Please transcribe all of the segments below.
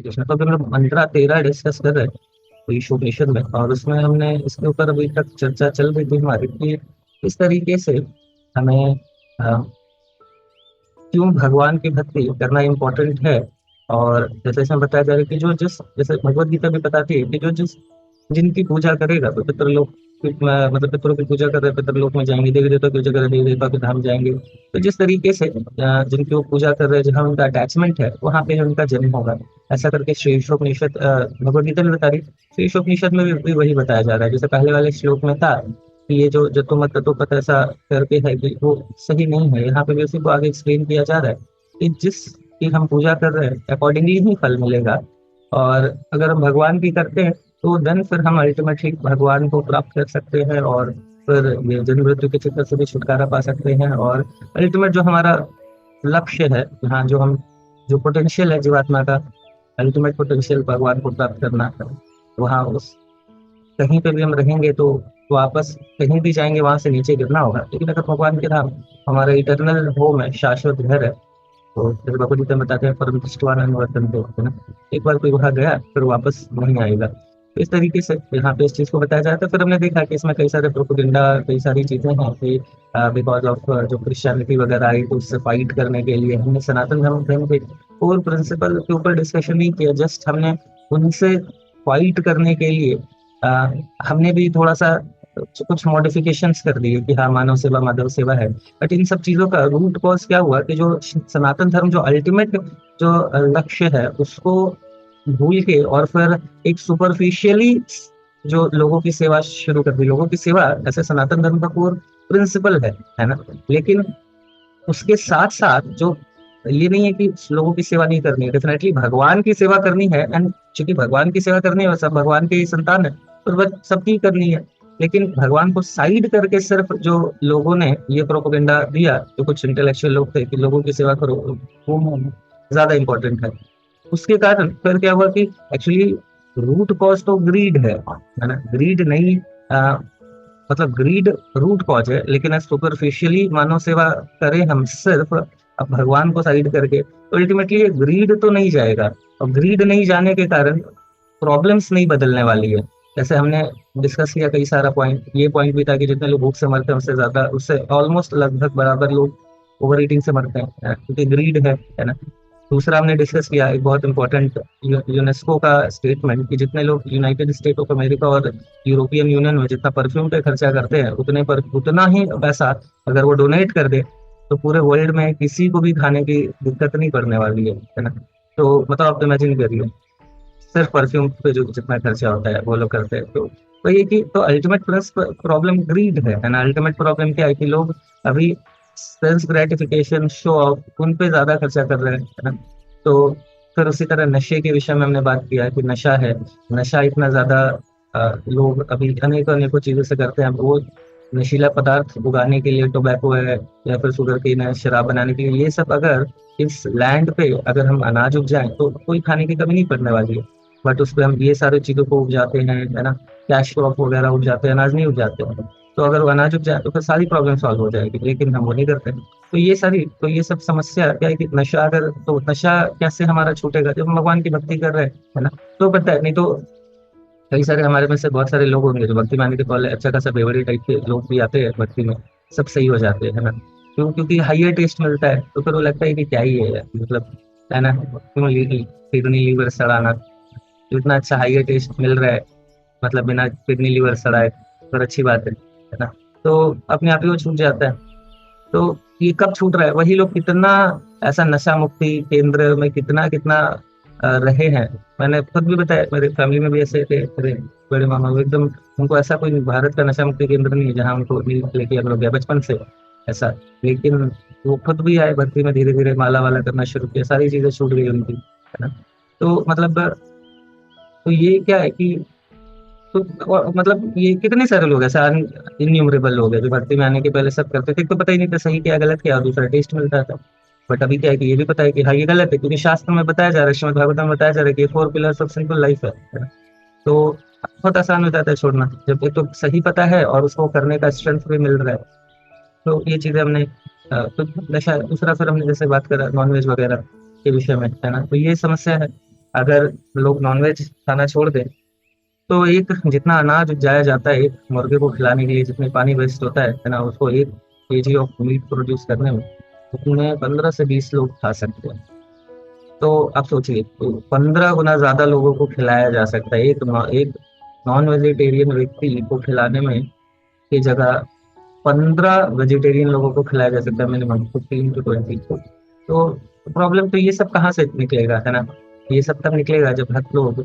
कृष्ण। तो अभी हम लोग मंत्रा 13 डिस्कस कर रहे हैं तो ईशोपनिषद में, और उसमें हमने इसके ऊपर अभी तक चर्चा चल रही थी हमारी कि इस तरीके से हमें क्यों भगवान की भक्ति करना इम्पोर्टेंट है। और जैसे इसमें बताया जा रहा है कि जो जिस जैसे भगवत गीता भी बताती है कि जो जिस जिनकी पूजा करेगा तो पितृलोक मतलब पितरों की पूजा कर रहे पितृलोक में जाएंगे, देवी देवता की पूजा कर रहे देवी देवता के धाम जाएंगे। तो जिस तरीके से जिनकी वो पूजा कर रहे हैं, जहाँ उनका अटैचमेंट है वहां पे उनका जन्म होगा। ऐसा करके श्री ईशोपनिषद भगवत गीता में बता रही, श्री ईशोपनिषद में भी वही बताया जा रहा है। जैसे पहले वाले श्लोक में था कि ये जो जतुमत तत्वपत ऐसा करके है कि वो सही नहीं है, यहाँ पे भी उसी को आगे एक्सप्लेन किया जा रहा है कि जिसकी हम पूजा कर रहे हैं अकॉर्डिंगली ही फल मिलेगा। और अगर हम भगवान की करते हैं तो देन फिर हम अल्टीमेटली भगवान को प्राप्त कर सकते हैं, और फिर ये जन्म मृत्यु के चक्कर से भी छुटकारा पा सकते हैं। और अल्टीमेट जो हमारा लक्ष्य है, यहाँ जो हम जो पोटेंशियल है जीवात्मा का, अल्टीमेट पोटेंशियल भगवान को प्राप्त करना है, वहाँ उस कहीं पे भी हम रहेंगे तो वापस कहीं भी जाएंगे वहां से नीचे गिरना होगा। लेकिन अगर भगवान के धाम हमारा इटर्नल होम है, शाश्वत घर है, तो फिर भगवद गीता में बताते हैं परम दृष्टवान अनुवर्तन है ना, एक बार कोई वहां गया फिर वापस नहीं आएगा। तो इस तरीके से यहाँ पे इस चीज को बताया जाता है। फिर हमने देखा कि इसमें कई सारे प्रोपोगंडा, कई सारी चीजें हैं कि बिकॉज ऑफ जो क्रिश्चियनिटी वगैरह आई तो उससे फाइट करने के लिए हमने सनातन धर्म के कोर प्रिंसिपल के ऊपर डिस्कशन नहीं किया, जस्ट हमने उनसे फाइट करने के लिए आ, हमने भी थोड़ा सा कुछ मॉडिफिकेशंस कर दिए कि हाँ मानव सेवा माधव सेवा है। बट इन सब चीजों का रूट कॉज क्या हुआ कि जो सनातन धर्म जो अल्टीमेट जो लक्ष्य है उसको भूल के और फिर एक सुपरफिशियली जो लोगों की सेवा शुरू कर दी। लोगों की सेवा ऐसे सनातन धर्म का कोर प्रिंसिपल है ना, लेकिन उसके साथ साथ जो ये नहीं है कि लोगों की सेवा नहीं करनी है, डेफिनेटली भगवान की सेवा करनी है। एंड चूंकि भगवान की सेवा करनी है, सब भगवान के ही संतान है तो वह सबकी करनी है। लेकिन भगवान को साइड करके सिर्फ जो लोगों ने ये प्रोपोगंडा दिया, जो कुछ इंटेलेक्चुअल लोग थे कि लोगों की सेवा करो, वो ज्यादा इंपॉर्टेंट है। उसके कारण फिर क्या हुआ कि एक्चुअली रूट कॉज तो ग्रीड है ना, ग्रीड नहीं मतलब ग्रीड रूट कॉज है, लेकिन सुपरफिशियली मानव सेवा करें हम सिर्फ अब भगवान को साइड करके तो अल्टीमेटली ये ग्रीड तो नहीं जाएगा। और ग्रीड नहीं जाने के कारण प्रॉब्लम्स नहीं बदलने वाली है। जैसे हमने डिस्कस किया कई सारा पॉइंट, ये पॉइंट भी था कि जितने लोग भूख से मरते हैं उससे ज्यादा उससे ऑलमोस्ट लगभग बराबर लोग ओवर ईटिंग से मरते हैं क्योंकि ग्रीड है ना। दूसरा हमने डिस्कस किया एक बहुत इंपॉर्टेंट यूनेस्को का स्टेटमेंट कि जितने लोग यूनाइटेड स्टेट ऑफ अमेरिका और यूरोपियन यूनियन में जितना परफ्यूम पे खर्चा करते हैं उतना ही पैसा अगर वो डोनेट कर दे तो पूरे वर्ल्ड में किसी को भी खाने की दिक्कत नहीं पड़ने वाली है ना। तो मतलब आप इमेजिन करिए सिर्फ परफ्यूम पे जो जितना खर्चा होता है वो लोग करते हैं। तो ये कि तो अल्टीमेट प्लस प्रॉब्लम ग्रीड है ना। अल्टीमेट प्रॉब्लम क्या है कि लोग अभी सेल्फ ग्रेटिफिकेशन, शो ऑफ, उन पे ज्यादा खर्चा कर रहे हैं है ना। तो फिर उसी तरह नशे के विषय में हमने बात किया कि नशा है, नशा इतना ज्यादा लोग अभी अनेकों अनेकों चीजों से करते हैं। वो नशीला पदार्थ उगाने के लिए टोबैको है या फिर शुगर केन है, शराब बनाने के लिए, ये सब अगर इस लैंड पे अगर हम अनाज उपजाएं तो कोई खाने की कमी नहीं पड़ने वाली है। बट उस पर हम ये सारी चीजों को उपजाते हैं है ना, कैश क्रॉप वगैरह उपजाते हैं, अनाज नहीं उपजाते हैं। तो अगर वो अनाज उपजाए तो फिर सारी प्रॉब्लम सॉल्व हो जाएगी, लेकिन हम वो नहीं करते। तो ये सब समस्या क्या है कि नशा अगर तो नशा कैसे हमारा छूटेगा जब हम भगवान की भक्ति कर रहे हैं है ना। तो पता है नहीं तो कई सारे हमारे में से बहुत सारे लोग होंगे जो भक्ति माने के पहले अच्छा खासा बेवड़ी टाइप के लोग भी आते हैं भक्ति में, सब सही हो जाते हैं है ना। क्योंकि हाइयर टेस्ट मिलता है तो फिर वो लगता है कि क्या ही है यार, मतलब है ना, क्यों किडनी लीवर सड़ाना, तो इतना अच्छा हाइयर टेस्ट मिल रहा है, मतलब बिना किडनी लीवर सड़ाए, फिर अच्छी बात है ना। तो अपने आप ही वो छूट जाता है। तो ये कब छूट रहा है, वही लोग कितना ऐसा नशा मुक्ति केंद्र में कितना कितना रहे हैं। मैंने खुद भी बताया मेरे फैमिली में भी ऐसे थे, मेरे बड़े मामा वो एकदम, उनको ऐसा कोई भारत का नशा मुक्ति केंद्र नहीं है जहाँ उनको लेके हम लोग गए बचपन से ऐसा। लेकिन वो खुद भी आए भक्ति में, धीरे धीरे माला वाला करना शुरू किया, सारी चीजें छूट गई उनकी है ना। तो मतलब तो ये क्या है कि तो मतलब ये कितने सारे लोग ऐसे इन्यूमरेबल लोग हैं जो भर्ती में आने के पहले सब करते थे, तो पता ही नहीं था सही क्या गलत क्या, और दूसरा टेस्ट मिलता था। बट अभी क्या है कि ये भी पता है कि हाँ ये गलत है, क्योंकि शास्त्र में बताया जा रहा है, श्रीमद् भागवत में बताया जा रहा है कि 4 पिलर्स ऑफ सिंपल लाइफ है ना? तो बहुत आसान हो जाता है छोड़ना जब एक तो सही पता है और उसको करने का स्ट्रेंथ भी मिल रहा है। तो ये चीजें हमने तो नशा, दूसरा फिर हमने जैसे बात करा नॉनवेज वगैरह के विषय में है ना, तो ये समस्या है। अगर लोग नॉनवेज खाना छोड़ दें तो एक जितना अनाज उपजाया जाता है एक मुर्गे को खिलाने के लिए, जितने पानी वेस्ट होता है ना, उसको 1 केजी ऑफ मीट प्रोड्यूस करने में उसमें 15 से 20 लोग खा सकते हैं। तो आप सोचिए, तो 15 गुना ज्यादा लोगों को खिलाया जा सकता है एक नॉन वेजिटेरियन व्यक्ति को खिलाने में की जगह 15 वेजिटेरियन लोगों को खिलाया जा सकता है, मिनिमम 15 to 20 को। तो प्रॉब्लम तो ये सब कहाँ से निकलेगा, है ना? ये सब तब निकलेगा जब भक्त लोग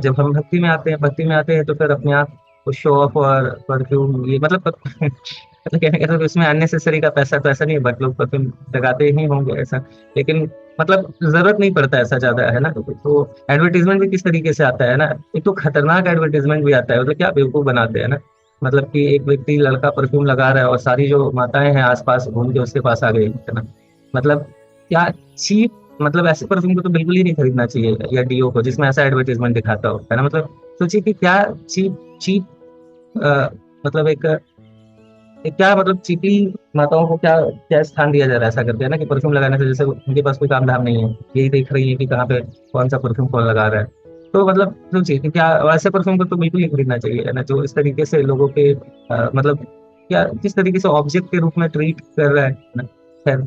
जब हम भक्ति में आते हैं तो फिर अपने आप को शो ऑफ और परफ्यूम, ये मतलब मतलब कहने का तो इसमें अननेसेसरी का पैसा तो ऐसा नहीं है, भक्त लोग परफ्यूम लगाते ही होंगे ऐसा, लेकिन मतलब जरूरत नहीं पड़ता ऐसा ज्यादा, है ना? तो एडवर्टीजमेंट भी किस तरीके से आता है ना, एक तो खतरनाक एडवर्टीजमेंट भी आता है, मतलब क्या बेवकूफ बनाते हैं ना। मतलब कि एक व्यक्ति लड़का परफ्यूम लगा रहा है और सारी जो माताएं हैं आसपास घूम के उसके पास आ गई, है ना? मतलब क्या चीप, मतलब ऐसे परफ्यूम को तो बिल्कुल ही नहीं खरीदना चाहिए, या डीओ को जिसमें ऐसा एडवर्टीजमेंट दिखाता हो, है ना? मतलब सोचिए कि क्या चीप चीप मतलब क्या मतलब चीपली माताओं को क्या क्या स्थान दिया जा रहा है ऐसा करके, है ना? कि परफ्यूम लगाने से जैसे उनके पास कोई काम धाम नहीं है, यही देख रही है कि कहाँ पे कौन सा परफ्यूम कौन लगा रहा है। तो मतलब सोचिए कि क्या ऐसे परफ्यूम को तो बिल्कुल ही खरीदना चाहिए, है ना? जो इस तरीके से लोगों के मतलब क्या किस तरीके से ऑब्जेक्ट के रूप में ट्रीट कर रहा है ना। खैर,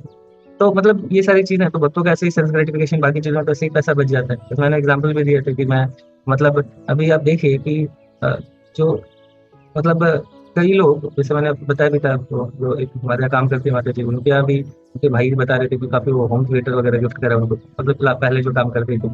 तो मतलब ये सारी चीजें, तो बच्चों का ऐसे ही सेल्फ ग्रेटिफिकेशन, बाकी चीजों का ऐसे ही पैसा बच जाता है। तो मैंने एग्जाम्पल भी दिया था कि मैं मतलब अभी आप देखिए कि अ, जो मतलब कई लोग, जैसे मैंने बताया भी था आपको, जो एक हमारे यहाँ काम करते हैं माता जी, उनके यहाँ भी उनके भाई बता रहे थे कि काफी वो होम थिएटर वगैरह गिफ्ट करा उनको, मतलब पहले जो काम करते थे।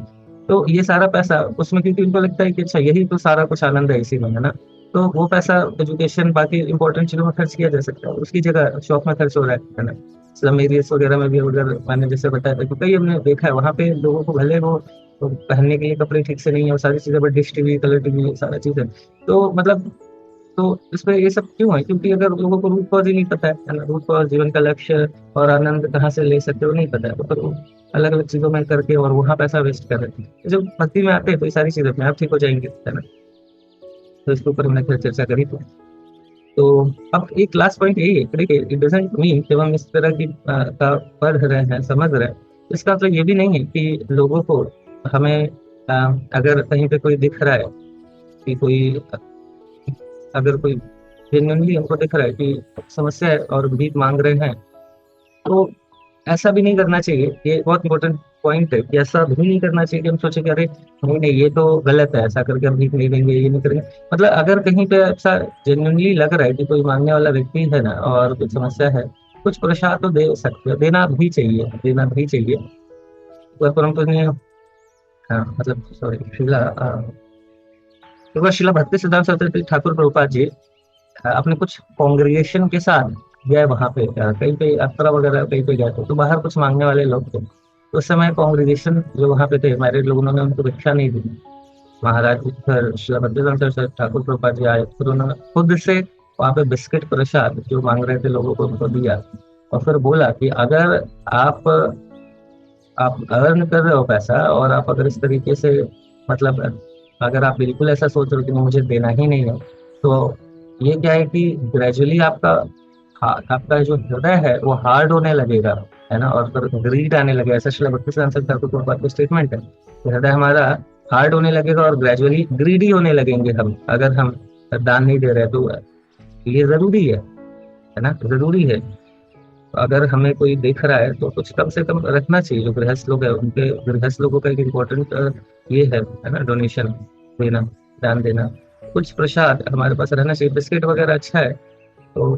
तो ये सारा पैसा उसमें, क्योंकि उनको लगता है कि अच्छा यही तो सारा कुछ आनंद है इसी में, है ना? तो वो पैसा एजुकेशन बाकी इंपॉर्टेंट चीजों में खर्च किया जा सकता है, उसकी जगह शॉप में खर्च हो रहा है ना? स्लम एरियस वगैरह में भी, अगर मैंने जैसे बताया था, तो कई हमने देखा है वहाँ पे लोगों को भले वो तो पहनने के लिए कपड़े ठीक से नहीं है, और सारी चीजें, but dish TV, colour TV, सारा चीजें। तो मतलब तो इसमें ये सब क्यों है? क्योंकि अगर लोगों को रूट कॉज ही नहीं पता है ना, रूट कॉज, जीवन का लक्ष्य और आनंद कहाँ से ले सकते हो नहीं पता है, तो फिर वो अलग अलग चीजों में करके और वहां पैसा वेस्ट कर रहे हैं। तो जब भक्ति में आते हैं तो ये सारी चीजें अपने आप ठीक हो जाएंगी, है ना? तो इसके ऊपर हमने फिर चर्चा करी थी। तो अब एक लास्ट पॉइंट यही है कि देखिए, इट डजंट मीन जब हम इस तरह की का पढ़ रहे हैं, समझ रहे हैं, तो इसका मतलब ये भी नहीं है कि लोगों को हमें अगर कहीं पे कोई दिख रहा है कि कोई, अगर कोई जेन्युइनली हमको दिख रहा है कि समस्या है और भीख मांग रहे हैं, तो ऐसा भी नहीं करना चाहिए। ये बहुत इंपॉर्टेंट पॉइंट है कि ऐसा भी नहीं करना चाहिए कि हम सोचे कि अरे नहीं नहीं ये तो गलत है, ऐसा करके हम भीख नहीं देंगे, ये नहीं करेंगे। मतलब अगर कहीं पे ऐसा जेन्युइनली लग रहा है कि कोई मांगने वाला व्यक्ति है ना और कुछ समस्या है, कुछ प्रसाद तो दे सकते हो, देना भी चाहिए, देना भी चाहिए। परंतु नहीं, हाँ मतलब सॉरी, शिला भक्ति सिद्धांत सरस्वती ठाकुर प्रभुपाद जी अपने कुछ कांग्रेगेशन के साथ गए वहां पे, कहीं पे यात्रा वगैरह कहीं पे गए थे, तो बाहर कुछ मांगने वाले लोग थे। तो उस समय कांग्रेगेशन जो वहां पे थे मैरिड लोग, उन्होंने उनको भिक्षा नहीं दी। महाराज फिर श्रील भक्तिवेदांत सरस्वती ठाकुर प्रभुपाद जी आए, फिर उन्होंने खुद से वहां पे बिस्किट प्रसाद जो मांग रहे थे लोगों को उनको दिया, और फिर बोला कि अगर आप आप अर्न कर रहे हो पैसा, और आप अगर इस तरीके से मतलब अगर आप बिल्कुल ऐसा सोच रहे हो कि मुझे देना ही नहीं है, तो ये क्या है कि ग्रेजुअली आपका जो हृदय है वो हार्ड होने लगेगा, है ना? और फिर ग्रीड आने लगेगा। ऐसा श्रील भक्ति सिद्धांत ठाकुर प्रभुपाद का स्टेटमेंट है कि हृदय हमारा हार्ड होने लगेगा और ग्रेजुअली ग्रीडी होने लगेंगे हम, अगर हम दान नहीं दे रहे। तो ये जरूरी है ना? जरूरी है। अगर हमें कोई देख रहा है तो कुछ कम से कम रखना चाहिए। जो गृहस्थ लोग है, उनके गृहस्थ लोगों का एक इम्पोर्टेंट ये है ना, डोनेशन देना, दान देना। कुछ प्रसाद हमारे पास रहना चाहिए। बिस्किट वगैरह अच्छा है तो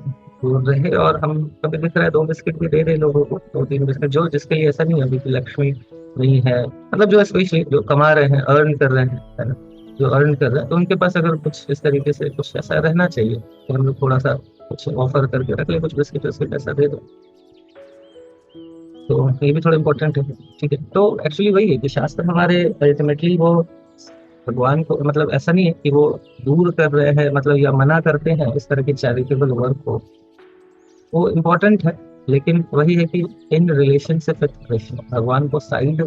वो रहे, और हम कभी दिख रहा है 2 बिस्किट भी दे रहे लोगों को, 2-3 बिस्किट, जो जिसके लिए ऐसा नहीं है अभी कि लक्ष्मी नहीं है, मतलब जो स्पेशली जो कमा रहे हैं, अर्न कर रहे हैं, है ना? जो अर्न कर रहे हैं, तो उनके पास अगर कुछ इस तरीके से कुछ ऐसा रहना चाहिए कि हम लोग थोड़ा सा कुछ ऑफर करके रख ले, कुछ बिस्किट विस्किट ऐसा दे दो। तो ये भी थोड़ा इम्पोर्टेंट है। ठीक है, तो एक्चुअली वही है कि शास्त्र हमारे अल्टीमेटली वो भगवान को, मतलब ऐसा नहीं है कि वो दूर कर रहे हैं, मतलब या मना करते हैं इस तरह के चैरिटेबल वर्क को। वो इम्पोर्टेंट है, लेकिन वही है कि इन रिलेशनशिप विद कृष्ण, भगवान को साइड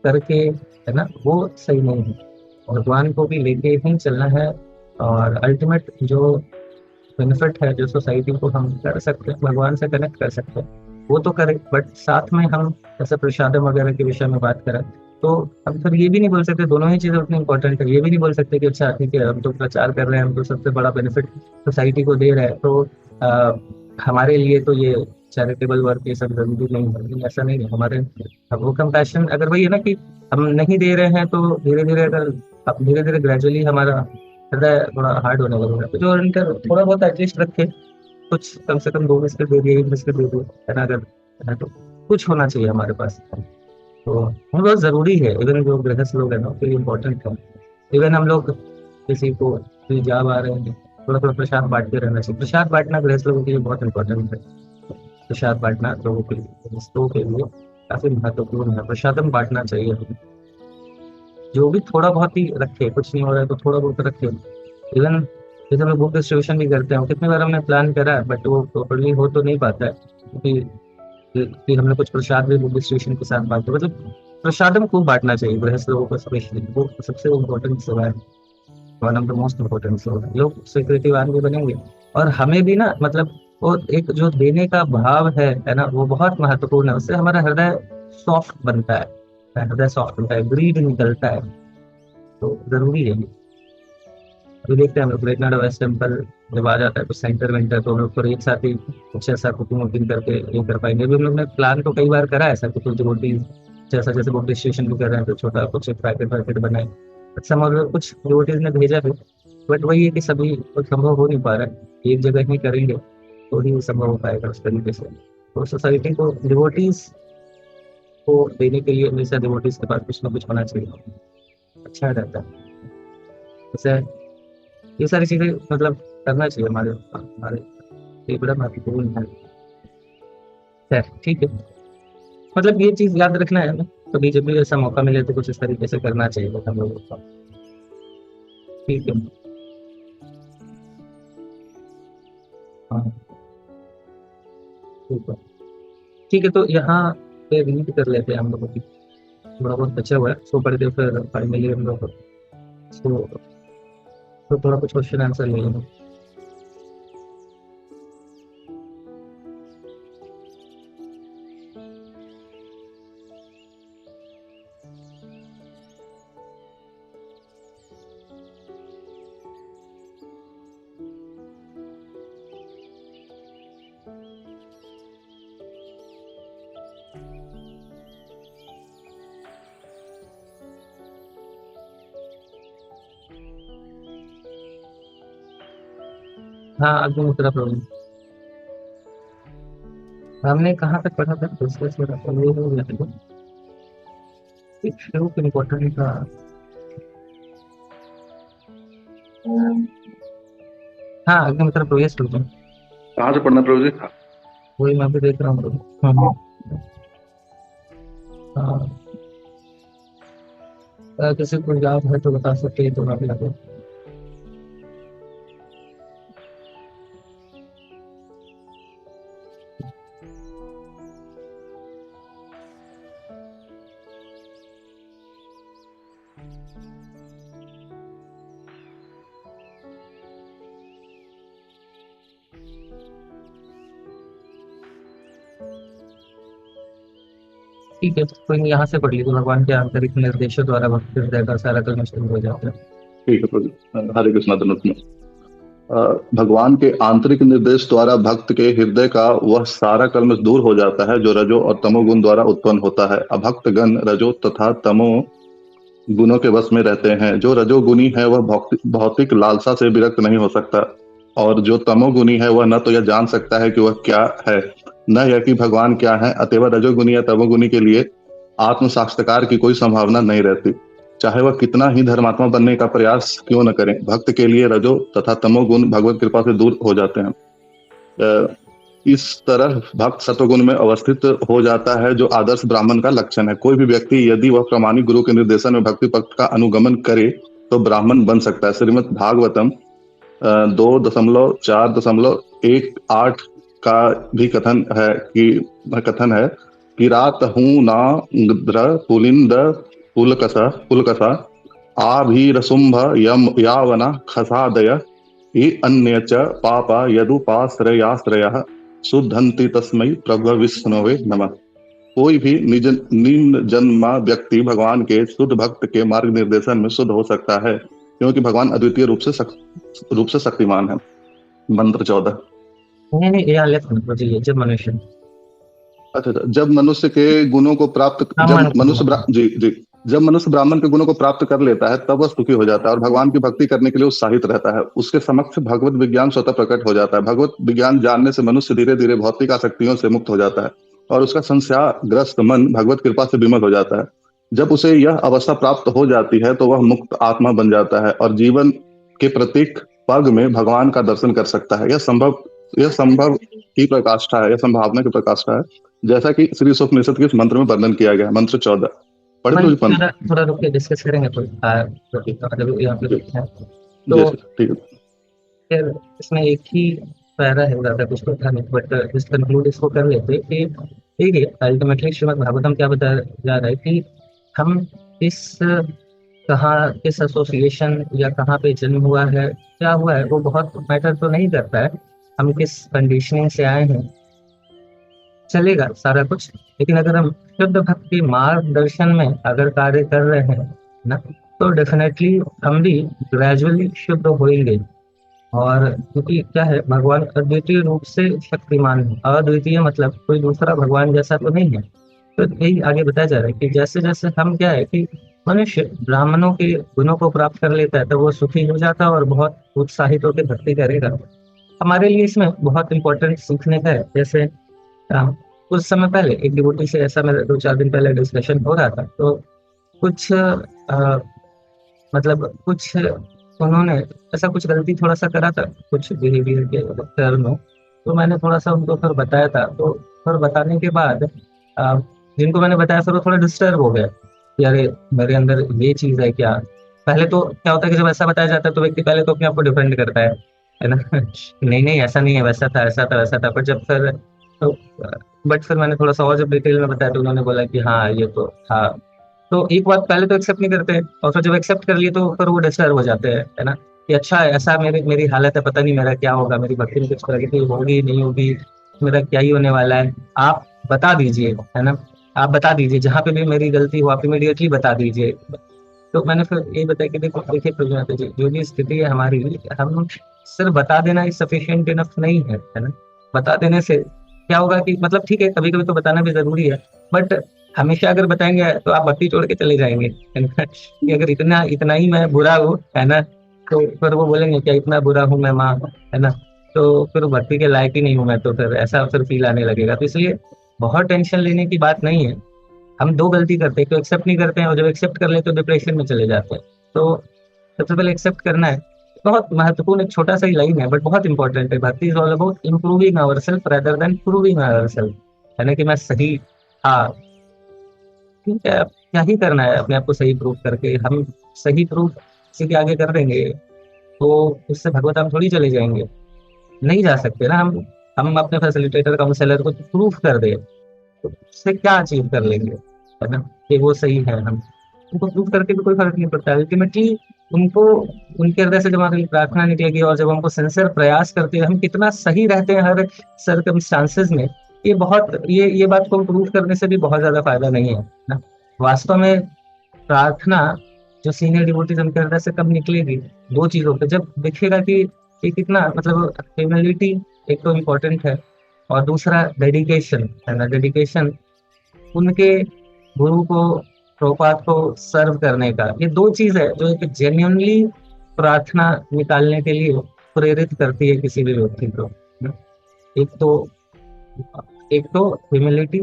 करके, है ना, वो सही नहीं है। भगवान को भी लेके ही चलना है, और अल्टीमेट जो बेनिफिट है जो सोसाइटी को हम कर सकते हैं, भगवान से कनेक्ट कर सकते हैं, वो तो करें, बट साथ में हम जैसे प्रसादम वगैरह के विषय में बात करें, तो अब फिर ये भी नहीं बोल सकते दोनों ही चीजें उतनी इंपॉर्टेंट है, ये भी नहीं बोल सकते कि अच्छा ठीक है हम तो प्रचार कर रहे हैं, हम तो सबसे बड़ा बेनिफिट सोसाइटी को दे रहे हैं, तो हमारे लिए तो ये चैरिटेबल वर्क ये सब जरूरी नहीं है। लेकिन ऐसा नहीं है हमारे। अब वो कंपैशन अगर वही है ना कि हम नहीं दे रहे हैं, तो धीरे धीरे अगर अब धीरे धीरे ग्रेजुअली हमारा हृदय थोड़ा हार्ड होने लगेगा, तो जो इनका थोड़ा बहुत एटलीस्ट रखे, कुछ कम से कम 2 बिस्किट दे दिए, 1 बिस्किट दे दिए, है ना, अगर है तो कुछ होना चाहिए हमारे पास। तो हम बहुत जरूरी है, इवन जो गृहस्थ लोग हैं ना उसके लिए इम्पोर्टेंट है। इवन हम लोग किसी को भी जा आ रहे हैं, थोड़ा थोड़ा प्रसाद बांटते रहना चाहिए। प्रसाद बांटना गृहस्थ लोगों के लिए बहुत इंपॉर्टेंट है। प्रसाद बांटना लोगों के लिए, गृहस्थों के लिए काफी महत्वपूर्ण है। प्रसादम बांटना चाहिए हमें। जो भी थोड़ा बहुत ही रखे, कुछ नहीं हो रहा है तो थोड़ा बहुत रखे। इवन जैसे हम बुक डिस्ट्रीब्यूशन भी करते हैं, कितनी बार हमने प्लान करा है बट वो प्रॉपरली हो तो नहीं पाता है, क्योंकि कि हमने कुछ प्रसाद भी बुक डिस्ट्रीब्यूशन के साथ बांटे। मतलब प्रसादम खूब बांटना चाहिए गृहस्थ लोगों को, स्पेशली वो सबसे इम्पोर्टेंट सेवा है। One of the most important सेवा है। लोग स्वीकृतिवान भी बनेंगे, और हमें भी ना, मतलब वो एक जो देने का भाव है ना, वो बहुत महत्वपूर्ण है। उससे हमारा हृदय सॉफ्ट बनता है, हृदय सॉफ्ट बनता है, ग्रीड निकलता है। तो जरूरी है ये। अभी देखते हैं हम लोग ग्रेट वेस्ट टेम्पल जब आ जाता है तो सेंटर वेंटर, तो हम लोग फिर एक साथ ही कुछ ऐसा कुकिंग वुकिंग करके ये कर पाएंगे। अभी हम लोग ने प्लान तो कई बार करा है ऐसा कि कुछ रोटी जैसा, जैसे बुक डिस्ट्रीब्यूशन भी कर रहे हैं तो छोटा कुछ पैकेट वैकेट बनाए। अच्छा मगर कुछ डिवोटीज ने भेजा भी, बट वही है कि सभी कुछ संभव हो नहीं पा रहा है। एक जगह ही करेंगे तो ही संभव हो पाएगा उस तरीके से। तो सोसाइटी को डिवोटीज को देने के लिए हमेशा डिवोटीज के पास कुछ ना कुछ होना चाहिए, अच्छा रहता है। जैसे ये सारी चीजें मतलब करना चाहिए हमारे हमारे लिए, बड़ा महत्वपूर्ण है। खैर ठीक है, मतलब ये चीज याद रखना है हमें, कभी जब भी ऐसा मौका मिले तो कुछ इस तरीके से करना चाहिए हम लोगों को। ठीक है। हाँ ठीक है। ठीक है, तो यहाँ पे रीड कर लेते हैं हम लोगों की, थोड़ा बहुत बचा हुआ है, सो पढ़ के फिर फाइनली हम लोग सो तो थोड़ा कुछ क्वेश्चन आंसर ले लेंगे। हाँ आगे दूसरा प्रॉब्लम हमने कहाँ तक पढ़ा था, दूसरे से ये हो गया था एक शुरू इम्पोर्टेंट था। हाँ आगे मतलब प्रोग्रेस करता हूँ, कहाँ से पढ़ना प्रभु जी? वही मैं भी देख रहा हूँ तो। हाँ किसी को याद है तो बता सकते हैं तो मैं भी लगा। ठीक है, तो कोई यहाँ से पढ़ ली, तो भगवान के आंतरिक निर्देशों द्वारा भक्त हृदय का सारा कर्म शुरू हो जाता है। ठीक है प्रभु जी। हरे कृष्णा धनुष। भगवान के आंतरिक निर्देश द्वारा भक्त के हृदय का वह सारा कर्म दूर हो जाता है जो रजो और तमोगुण द्वारा उत्पन्न होता है। अभक्त गण रजो तथा तमो गुणों के वश में रहते हैं। जो रजोगुणी है वह भौतिक लालसा से विरक्त नहीं हो सकता, और जो तमोगुणी है वह न तो यह जान सकता है कि वह क्या है, न यह कि भगवान क्या है। अतएव रजोगुणी या तमोगुणी के लिए आत्म साक्षात्कार की कोई संभावना नहीं रहती, चाहे वह कितना ही धर्मात्मा बनने का प्रयास क्यों न करें। भक्त के लिए रजो तथा तमोगुण भगवत कृपा से दूर हो जाते हैं। इस तरह भक्त सत्वगुण में अवस्थित हो जाता है, जो आदर्श ब्राह्मण का लक्षण है। कोई भी व्यक्ति यदि वह प्रामाणिक गुरु के निर्देशन में भक्ति पथ का अनुगमन करे तो ब्राह्मण बन सकता है। श्रीमद् भागवतम 2.4.18 का भी कथन है कि रात हूं ना पुलिंद पुलकसा आभीरसुंभ यम यावना खसादय ये अन्य च पापा यदुपाश्रयाश्रयः शुद्धन्ति तस्मै प्रभु विष्णवे नमः। कोई भी निम्न जन्मा व्यक्ति भगवान के शुद्ध भक्त के मार्ग निर्देशन में शुद्ध हो सकता है, क्योंकि भगवान अद्वितीय रूप से शक्तिमान है। मंत्र 14। नहीं नहीं, यहाँ लेफ्ट में जी, जब मनुष्य अच्छा अच्छा, जब मनुष्य के गुणों को प्राप्त ब्राह्मण जब को मनुष्य बोला। जी जी, जब मनुष्य ब्राह्मण के गुणों को प्राप्त कर लेता है तब वह सुखी हो जाता है और भगवान की भक्ति करने के लिए उत्साहित रहता है। उसके समक्ष भगवत विज्ञान स्वतः प्रकट हो जाता है। भगवत विज्ञान जानने से मनुष्य धीरे धीरे भौतिक आसक्तियों से मुक्त हो जाता है और उसका संशयग्रस्त मन भगवत कृपा से विमल हो जाता है। जब उसे यह अवस्था प्राप्त हो जाती है तो वह मुक्त आत्मा बन जाता है और जीवन के प्रत्येक पग में भगवान का दर्शन कर सकता है। यह संभव की प्रकाष्ठा है, यह संभावना की प्रकाष्ठा है, जैसा कि श्री उपनिषद के इस मंत्र में वर्णन किया गया है। मंत्र 14 पढ़े थे मन मुझे थोड़ा पंथ। थोड़ा रुक के डिस्कस करेंगे तो मतलब यहाँ पे जी है जी तो ठीक है। फिर इसमें एक ही पैरा है, ज़्यादा कुछ तो था नहीं, बट इस कंक्लूड इसको कर लेते कि ठीक है, अल्टीमेटली श्रीमद् भागवतम क्या बताया जा रहा है कि हम इस कहाँ किस एसोसिएशन या कहाँ पे जन्म हुआ है, क्या हुआ है, वो बहुत मैटर तो नहीं करता है। हम किस कंडीशनिंग से आए हैं चलेगा सारा कुछ, लेकिन अगर हम शुद्ध भक्ति मार्गदर्शन में अगर कार्य कर रहे हैं ना, तो डेफिनेटली हम भी ग्रेजुअली शुद्ध होंगे। और क्योंकि क्या है, भगवान अद्वितीय रूप से शक्तिमान है। अद्वितीय मतलब कोई दूसरा भगवान जैसा तो नहीं है। तो यही आगे बताया जा रहा है कि जैसे जैसे हम क्या है कि मनुष्य ब्राह्मणों के गुणों को प्राप्त कर लेता है तो वो सुखी हो जाता है और बहुत उत्साहित होकर भक्ति करेगा। हमारे लिए इसमें बहुत इंपॉर्टेंट सीखने का है। जैसे कुछ समय पहले एक डिवोटी से ऐसा मेरा 2-4 दिन पहले डिस्कशन हो रहा था, तो कुछ मतलब कुछ उन्होंने ऐसा कुछ गलती थोड़ा सा करा था कुछ बिहेवियर के टर्म में। तो मैंने थोड़ा सा उनको फिर बताया था, तो फिर बताने के बाद अ, जिनको मैंने बताया फिर वो थोड़ा डिस्टर्ब हो गया कि अरे मेरे अंदर ये चीज़ है क्या। पहले तो क्या होता है कि जब ऐसा बताया जाता है तो व्यक्ति पहले तो अपने आप को डिफेंड करता है ना नहीं नहीं ऐसा नहीं है, वैसा था ऐसा था वैसा था। पर जब फिर तो बट फिर मैंने थोड़ा सा और जब डिटेल में बताया तो उन्होंने बोला कि हाँ ये तो था। तो एक बात पहले तो एक्सेप्ट नहीं करते हैं और फिर जब एक्सेप्ट कर लिए तो फिर वो डिस्टर्ब हो जाते हैं, है ना, कि अच्छा ऐसा मेरी मेरी हालत है, पता नहीं मेरा क्या होगा, मेरी भक्ति में कुछ प्रगति होगी नहीं होगी, मेरा क्या ही होने वाला है, आप बता दीजिए, है ना, आप बता दीजिए जहाँ पे भी मेरी गलती हो आप इमीडिएटली बता दीजिए। तो मैंने फिर यही बताया कि देखो देखिए प्रज्ञात जी, जो भी स्थिति है हमारी, हम सिर्फ बता देना इज सफिशिएंट इनफ नहीं है ना। बता देने से क्या होगा कि मतलब ठीक है कभी कभी तो बताना भी जरूरी है, बट हमेशा अगर बताएंगे तो आप भक्ति छोड़ के चले जाएंगे, है ना कि अगर इतना इतना ही मैं बुरा हूँ, है ना, तो फिर वो बोलेंगे क्या इतना बुरा हूँ मैं माँ, है ना, तो फिर भक्ति के लायक ही नहीं हूँ मैं, तो फिर ऐसा फिर फील आने लगेगा। तो इसलिए बहुत टेंशन लेने की बात नहीं है। हम दो गलती करते हैं, तो एक्सेप्ट नहीं करते हैं, और जब एक्सेप्ट कर लेते तो डिप्रेशन में चले जाते हैं। तो सबसे पहले एक्सेप्ट करना है। बहुत महत्वपूर्ण एक छोटा सा ही लाइन है बट बहुत इंपॉर्टेंट है। Bhakti is all about improving our self rather than proving our self, है ना, कि मैं सही, हाँ ठीक है, अब क्या ही करना है अपने आप को सही प्रूव करके। हम सही प्रूव किसी के आगे कर देंगे तो उससे भगवत हम थोड़ी चले जाएंगे, नहीं जा सकते ना हम अपने फैसिलिटेटर काउंसलर को प्रूफ कर दे तो उससे क्या अचीव कर लेंगे, है ना, कि वो सही है। हम उनको प्रूफ करके भी कोई फर्क नहीं पड़ता। अल्टीमेटली उनको उनके हृदय से जब हमारी प्रार्थना निकलेगी और जब हमको सिंसियर प्रयास करते हैं हम कितना सही रहते हैं हर सर्कमस्टांसेस में, ये बहुत ये बात को प्रूफ करने से भी बहुत ज्यादा फायदा नहीं है ना। वास्तव में प्रार्थना जो सीनियर डिवोटीज उनके हृदय से कब निकलेगी, दो चीजों पे जब दिखेगा कि ये कितना मतलब ह्यूमिलिटी एक तो इम्पोर्टेंट है, और दूसरा डेडिकेशन, है ना, डेडिकेशन उनके गुरु को प्रभुपाद को सर्व करने का। ये दो चीज है जो एक जेन्युइनली प्रार्थना निकालने के लिए प्रेरित करती है किसी भी व्यक्ति को। एक तो एक तो ह्यूमिलिटी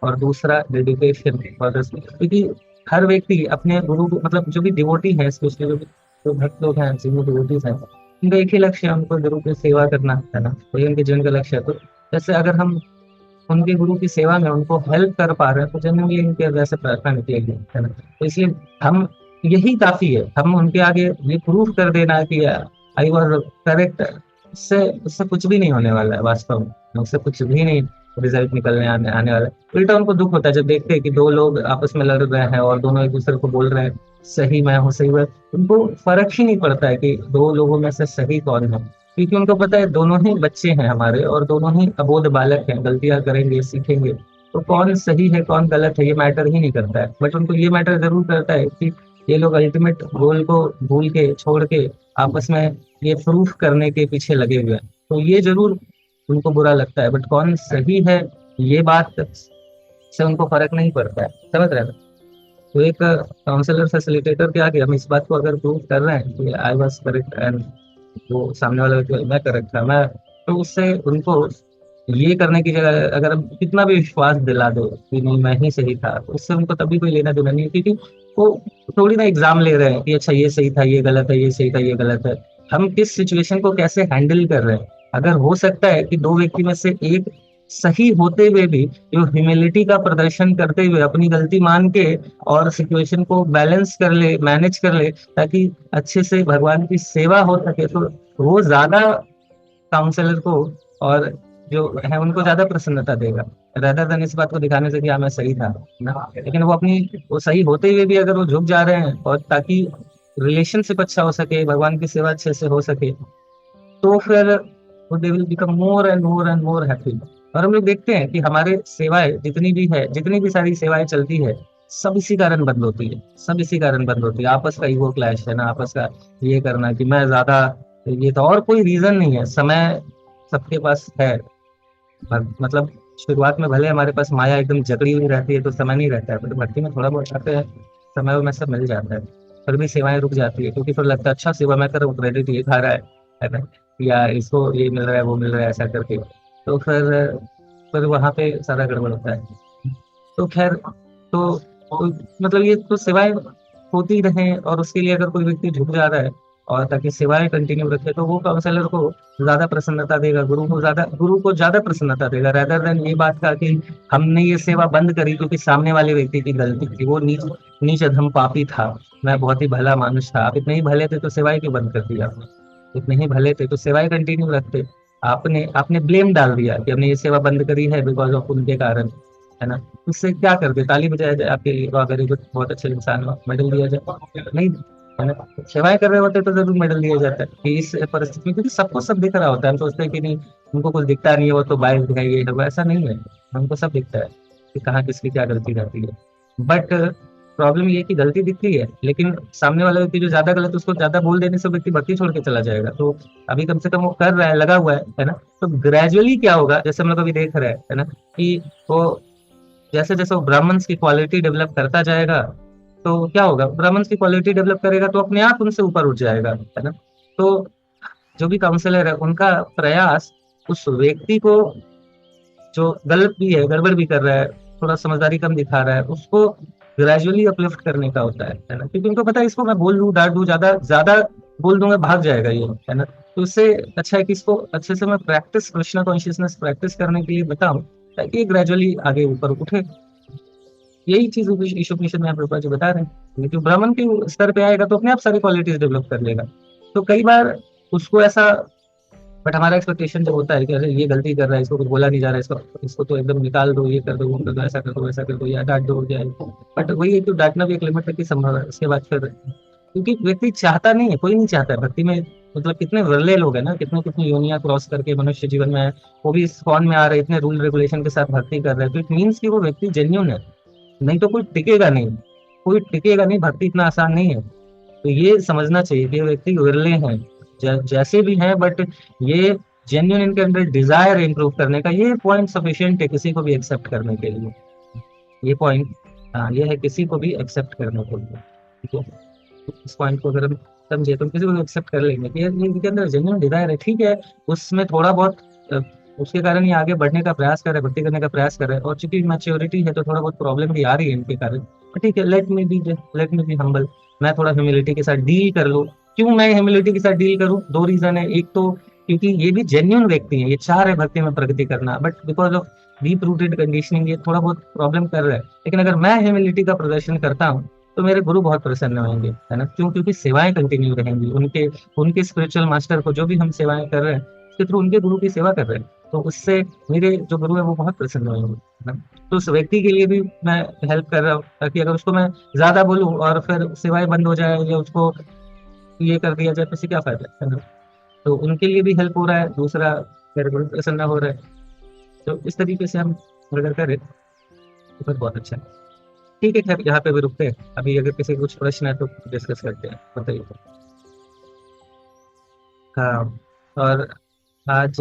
और दूसरा डेडिकेशन। क्योंकि हर व्यक्ति अपने गुरु को मतलब जो भी डिवोटी है स्पेशली जो भक्त लोग हैं जिनमें डिवोटीज हैं, उनका एक ही लक्ष्य है, उनको गुरु की सेवा करना, है ना, वही उनके जीवन का लक्ष्य है। तो जैसे अगर हम उनके गुरु की सेवा में उनको हेल्प कर पा रहे हैं तो जनरली इनके हृदय से प्रार्थना निकलेगी, है ना। तो इसलिए हम यही काफी है, हम उनके आगे ये प्रूफ कर देना कि आई वॉज करेक्ट, उससे उससे कुछ भी नहीं होने वाला है वास्तव में, उससे कुछ भी नहीं रिजल्ट निकलने आने वाला है। उल्टा उनको दुख होता है जब देखते हैं कि दो लोग आपस में लड़ रहे हैं और दोनों एक दूसरे को बोल रहे हैं सही मैं हूँ सही मैं। उनको फर्क ही नहीं पड़ता है कि दो लोगों में से सही कौन है, क्योंकि उनको पता है दोनों ही बच्चे हैं हमारे और दोनों ही अबोध बालक हैं, गलतियां करेंगे सीखेंगे। तो कौन सही है कौन गलत है ये मैटर ही नहीं करता है, बट उनको ये मैटर जरूर करता है कि ये लोग अल्टीमेट गोल को भूल के छोड़ के आपस में ये प्रूफ करने के पीछे लगे हुए हैं। तो ये जरूर उनको बुरा लगता है, बट कौन सही है ये बात से उनको फर्क नहीं पड़ता है, समझ रहे हैं। तो एक काउंसलर फैसिलिटेटर के आगे हम इस बात को अगर प्रूव कर रहे हैं कि आई वाज करेक्ट एंड वो सामने वाला व्यक्ति मैं करेक्ट था, मैं, तो उससे उनको ये करने की जगह अगर हम कितना भी विश्वास दिला दो कि नहीं मैं ही सही था, तो उससे उनको तभी कोई लेना देना नहीं है, क्योंकि वो थोड़ी ना एग्जाम ले रहे हैं कि अच्छा ये सही था ये गलत है, ये सही था ये गलत है। हम किस सिचुएशन को कैसे हैंडल कर रहे हैं। अगर हो सकता है कि दो व्यक्ति में से एक सही होते हुए भी जो ह्यूमिलिटी का प्रदर्शन करते हुए अपनी गलती मान के और सिचुएशन को बैलेंस कर ले, मैनेज कर ले, ताकि अच्छे से भगवान की सेवा हो सके, तो वो ज्यादा काउंसलर को और जो है उनको ज्यादा प्रसन्नता देगा, रेदर देन इस बात को दिखाने से कि हाँ मैं सही था ना। लेकिन वो अपनी वो सही होते हुए भी अगर वो झुक जा रहे हैं और ताकि रिलेशनशिप अच्छा हो सके, भगवान की सेवा अच्छे से हो सके, तो फिर वो they will become more and more happy. और हम लोग देखते हैं कि हमारे सेवाएं जितनी भी है, जितनी भी सारी सेवाएं चलती है, सब इसी कारण बंद होती है, सब इसी कारण बंद होती है। आपस का ईगो क्लैश है ना, आपस का ये करना कि मैं ज्यादा, ये तो और कोई रीजन नहीं है। समय सबके पास है, मतलब शुरुआत में भले हमारे पास माया एकदम जकड़ी हुई रहती है तो समय नहीं रहता है, पर भक्ति में थोड़ा बहुत आते हैं, समय में सब मिल जाता है। फिर भी सेवाएं रुक जाती है क्योंकि फिर लगता है अच्छा सेवा मैं कर रहा हूँ, क्रेडिट ये खा रहा है ना, या इसको ये मिल रहा है वो मिल रहा है ऐसा करके, तो फिर वहां पे सारा गड़बड़ होता है। तो खैर, तो मतलब ये तो सेवाएं होती रहें, और उसके लिए अगर कोई व्यक्ति झुक जा रहा है और ताकि सेवाएं कंटिन्यू रखे, तो वो काउंसलर को ज्यादा प्रसन्नता देगा, गुरु को ज्यादा प्रसन्नता देगा, रेदर देन ये बात का कि हमने ये सेवा बंद करी क्योंकि सामने वाले व्यक्ति की गलती थी, वो नीच नीच अधम पापी था, मैं बहुत ही भला मानुष था। आप इतने ही भले थे तो सेवाएं क्यों बंद कर दिया आपने, इतने ही भले थे तो सेवाएं कंटिन्यू रखते। आपने आपने ब्लेम डाल दिया कि हमने ये सेवा बंद करी है बिकॉज ऑफ उनके कारण, है ना। उससे क्या कर दे, ताली बजाया जाए आपके लिए, वेरी गुड, बहुत अच्छे इंसान हो, मेडल दिया जाए, नहीं, है ना। सेवाएं कर रहे होते तो जरूर मेडल दिया जाता है कि इस परिस्थिति में, क्योंकि सबको सब दिख रहा होता है। हम सोचते हैं कि नहीं उनको कुछ दिखता नहीं है, वो तो बाइक दिखाई, ये है, ऐसा नहीं है, हमको सब दिखता है कि कहाँ किसकी क्या गलती रहती है। बट प्रॉब्लम ये है कि गलती दिखती है, लेकिन सामने वाला व्यक्ति जो ज्यादा गलत, उसको ज्यादा बोल देने से व्यक्ति भक्ति छोड़ के चला जाएगा। तो अभी कम से कम वो कर रहा है, लगा हुआ है ना। तो ग्रेजुअली क्या होगा, जैसे हम लोग अभी देख रहे हैं, है ना, कि वो जैसे जैसे वो ब्राह्मण्स की क्वालिटी डेवलप करता जाएगा, तो क्या होगा, ब्राह्मण्स की क्वालिटी डेवलप करेगा तो अपने आप उनसे ऊपर उठ जाएगा, है ना। तो जो भी काउंसलर है उनका प्रयास उस व्यक्ति को जो गलत भी है, गड़बड़ भी कर रहा है, थोड़ा समझदारी कम दिखा रहा है, उसको ग्रेजुअली अपलिफ्ट करने का होता है ना। क्योंकि उनको पता है इसको मैं बोल दूं, डांट दूं, ज्यादा ज्यादा बोल दूंगा भाग जाएगा ये, है ना। तो उससे अच्छा है कि इसको अच्छे से मैं प्रैक्टिस, कृष्णा कॉन्शियसनेस प्रैक्टिस करने के लिए बताऊं, ताकि ग्रेजुअली आगे ऊपर उठे। यही चीज ईशोपनिषद में प्रभुपाद जी बता रहे हैं। लेकिन ब्राह्मण के स्तर पे आएगा तो अपने आप सारी क्वालिटीज डेवलप कर लेगा। तो कई बार उसको ऐसा, बट हमारा एक्सपेक्टेशन जो होता है कि अरे ये गलती कर रहा है, इसको कुछ बोला नहीं जा रहा है, इसको इसको तो एकदम निकाल दो, ये कर दो वो कर दो, ऐसा कर दो वैसा कर दो, या डांट दो हो जाए। बट वही है कि डांटना भी एक लिमिट तक ही संभव है, उसके बाद फिर, क्योंकि व्यक्ति चाहता नहीं है, कोई नहीं चाहता है भक्ति में। मतलब कितने विरले लोग हैं ना, कितने कितनी योनियां क्रॉस करके मनुष्य जीवन में है, वो भी इस फॉर्म में आ रहे हैं, इतने रूल रेगुलेशन के साथ भक्ति कर रहे हैं, तो इट मीन्स कि वो व्यक्ति जेन्युइन है। नहीं तो कोई टिकेगा नहीं, कोई टिकेगा नहीं, भक्ति इतना आसान नहीं है। तो ये समझना चाहिए कि व्यक्ति विरले हैं, जैसे भी हैं, बट ये जेन्युइन, इनके अंदर डिजायर इंप्रूव करने का, ये पॉइंट सफिशिएंट है किसी को भी एक्सेप्ट करने के लिए। ये पॉइंट, हाँ, ये है किसी को भी एक्सेप्ट करने के लिए, ठीक है। तो इस पॉइंट को अगर हम समझे तो किसी को भी एक्सेप्ट कर लेंगे कि ये इनके अंदर जेन्युइन डिजायर है, ठीक है। उसमें थोड़ा बहुत उसके कारण ये आगे बढ़ने का प्रयास कर रहे हैं, भक्ति करने का प्रयास कर रहे हैं, और चूंकि मैच्योरिटी है तो थोड़ा बहुत प्रॉब्लम भी आ रही है इनके कारण, तो ठीक है, लेट मी बी हम्बल। मैं थोड़ा ह्यूमिलिटी के साथ डील कर लूँ। क्यों मैं ह्यूमिलिटी के साथ डील करूँ, दो रीजन है। एक तो क्योंकि ये भी जेन्युइन व्यक्ति है, ये चाह रहे भक्ति में प्रगति करना, but because of deep rooted conditioning ये थोड़ा बहुत प्रॉब्लम कर रहा है। लेकिन अगर मैं ह्यूमिलिटी का प्रदर्शन करता हूँ तो मेरे गुरु बहुत प्रसन्न होंगे, है ना। क्यों, क्योंकि सेवाएं कंटिन्यू रहेंगी, उनके उनके स्पिरिचुअल मास्टर को जो भी हम सेवाएं कर रहे हैं उसके थ्रू उनके गुरु की सेवा कर रहे हैं, तो उससे मेरे जो गुरु है वो बहुत प्रसन्न होंगे, है ना। तो उस व्यक्ति के लिए भी मैं हेल्प कर रहा हूँ, ताकि अगर उसको मैं ज्यादा बोलूँ और फिर सेवाएं बंद हो जाए या उसको ये कर दिया जाए तो इससे क्या फायदा, है ना। तो उनके लिए भी हेल्प हो रहा है, दूसरा मेरे गुरु प्रसन्न हो रहा है। तो इस तरीके से हम अगर करें तो फिर बहुत अच्छा है। ठीक है, खैर यहाँ पे भी रुकते हैं, अभी अगर किसी को कुछ प्रश्न है तो डिस्कस करते हैं, बताइए। हाँ। और आज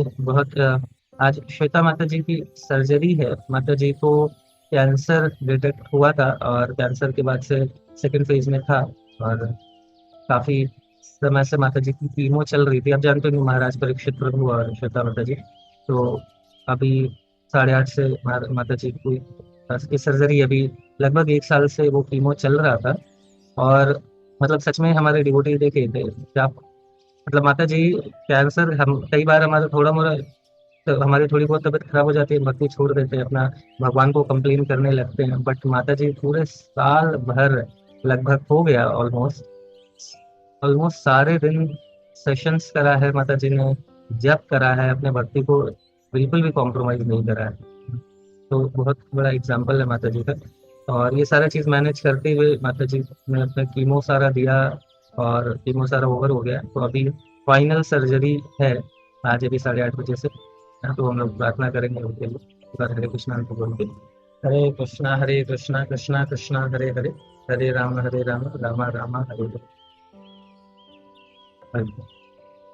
आज श्वेता माता जी की सर्जरी है। माता जी को कैंसर डिटेक्ट हुआ था और कैंसर के बाद से सेकंड फेज में था, और काफी समय से माता जी की कीमो चल रही थी। आप जानते हो महाराज परीक्षित प्रभु और श्वेता माता जी, तो अभी 8.5 से माता जी की सर्जरी, अभी लगभग 1 साल से वो कीमो चल रहा था। और मतलब सच में हमारे डिवोटी देखे थे कि आप, मतलब माता जी कैंसर, हम कई बार हमारा थोड़ा मोड़ा, तो हमारी थोड़ी बहुत तबीयत खराब हो जाती है, भक्ति छोड़ देते हैं अपना, भगवान को कंप्लेन करने लगते हैं, बट माता जी पूरे साल भर, लगभग हो गया ऑलमोस्ट ऑलमोस्ट सारे दिन सेशंस करा है माता जी ने, जप करा है, अपने भक्ति को बिल्कुल भी कॉम्प्रोमाइज नहीं करा है। तो बहुत बड़ा एग्जाम्पल है माता जी का। और ये सारा चीज मैनेज करते हुए माता जी ने अपना कीमो सारा दिया, और कीमो सारा ओवर हो गया, तो अभी फाइनल सर्जरी है आज, अभी 8:30 बजे से। तो हम लोग प्रार्थना करेंगे उनके लिए, एक बार हरे कृष्णा को बोल के। हरे कृष्णा कृष्णा कृष्णा हरे हरे, हरे राम राम राम हरे हरे।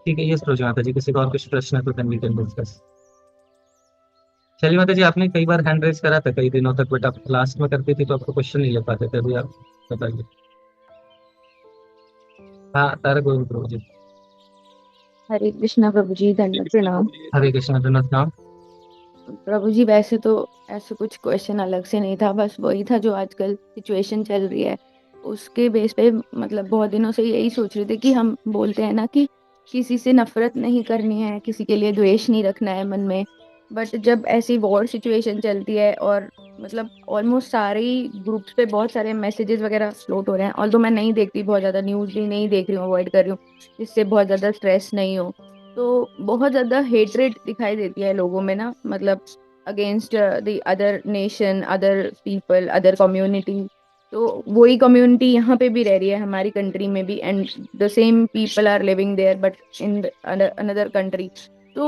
ठीक है, ये सोचो माता जी, किसी का और कुछ प्रश्न है तो देन वी कैन डिस्कस। चलिए माता जी, आपने कई बार हैंड रेज करा था कई दिनों तक, बट आप लास्ट में करती थी तो आपको क्वेश्चन नहीं ले पाते थे, अभी आप बताइए। हाँ, तारा गोविंद प्रभु जी। हरे कृष्णा प्रभु जी, दंडवत प्रणाम। हरे कृष्णा धन्यवाद नाम। प्रभु जी, वैसे तो ऐसे कुछ क्वेश्चन अलग से नहीं था, बस वही था जो आजकल सिचुएशन चल रही है उसके बेस पे, मतलब बहुत दिनों से यही सोच रहे थे कि हम बोलते हैं ना कि किसी से नफरत नहीं करनी है, किसी के लिए द्वेष नहीं रखना है मन में। बट जब ऐसी वॉर सिचुएशन चलती है और मतलब ऑलमोस्ट सारे ही ग्रुप्स पे बहुत सारे मैसेजेस वगैरह फ्लोट हो रहे हैं, ऑल्दो मैं नहीं देखती बहुत ज़्यादा न्यूज़, भी नहीं देख रही हूँ, अवॉइड कर रही हूँ जिससे बहुत ज़्यादा स्ट्रेस नहीं हो, तो बहुत ज़्यादा हेट्रेड दिखाई देती है लोगों में ना, मतलब against the other nation, other people, other community. तो वही कम्युनिटी यहाँ पे भी रह रही है हमारी कंट्री में भी, and the same people are living there but in another country. तो